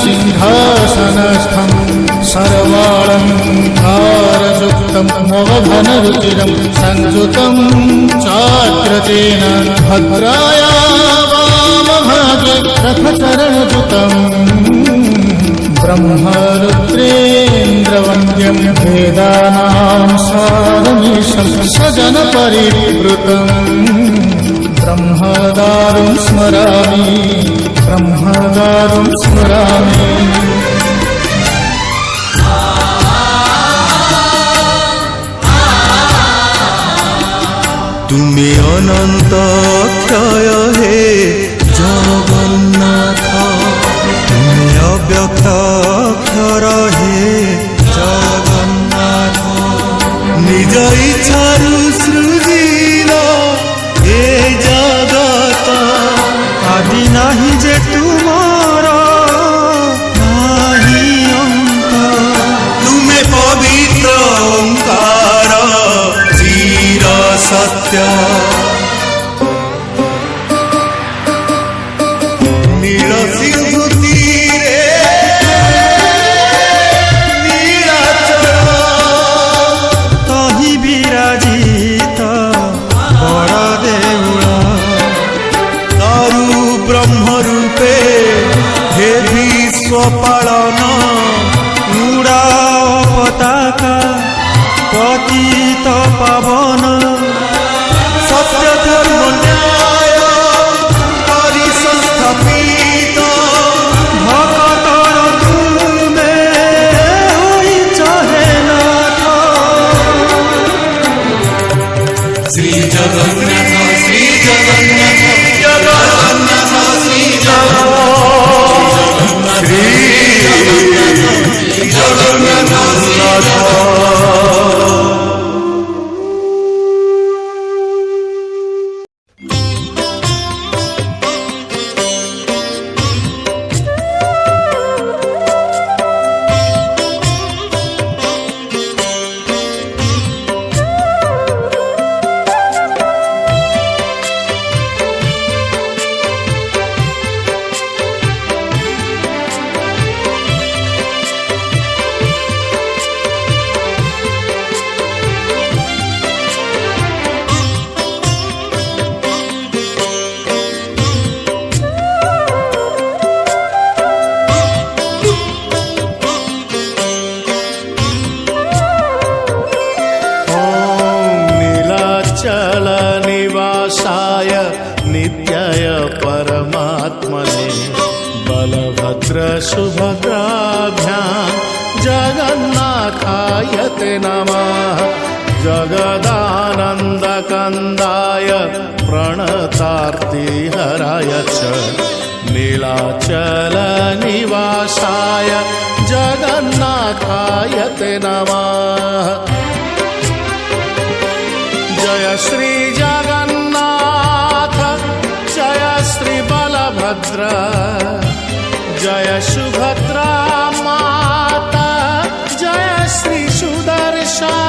सिंहासनस्थं सर्वालङ्कारयुक्तं नवघनरुचिरं संयुतं चाग्रतेन भद्राया वामभागे रथचरणयुतं ब्रह्मरुद्रेन्द्रवन्द्यं वेदानां सारमीशं सजनपरिवृतं ब्रह्मदारुं स्मरामि ब्रह्मदारुं स्मरामि। तुम्हें अनंत क्षय हे जगन्नाथ, तुम्हें अव्यक्त अक्षर हे जगन्नाथ, निज इच्छारु सृजिल हे जगत, आदि नाही जे तुमर नाही अंत, तुम्हें पवित्र ओंकार चिर सत्य, नील सिंधु तीरे नीलाचल, तहि विराजित बड़ देउळ, तरु ब्रह्म रूपे हे विश्व पालन, उड़ाओ पताका पतित पावन, सत्य धर्म न्याय करि संस्थापित, भक्तर तुमे होइछ हे नाथ। श्री जगन्नाथ श्री जगन्नाथ जगन्नाथ श्री जगन्नाथ श्री जगन्नाथ निवासाय नित्याय परमात्मने बलभद्र सुभद्राभ्यां जगन्नाथाय ते नमः। जगदानन्दकन्दाय प्रणतार्तिहराय च नीलाचलनिवासाय जगन्नाथाय ते नमः। जय श्री जगन्नाथ जय श्री बलभद्र, जय सुभद्रा माता, जय श्री सुदर्शन।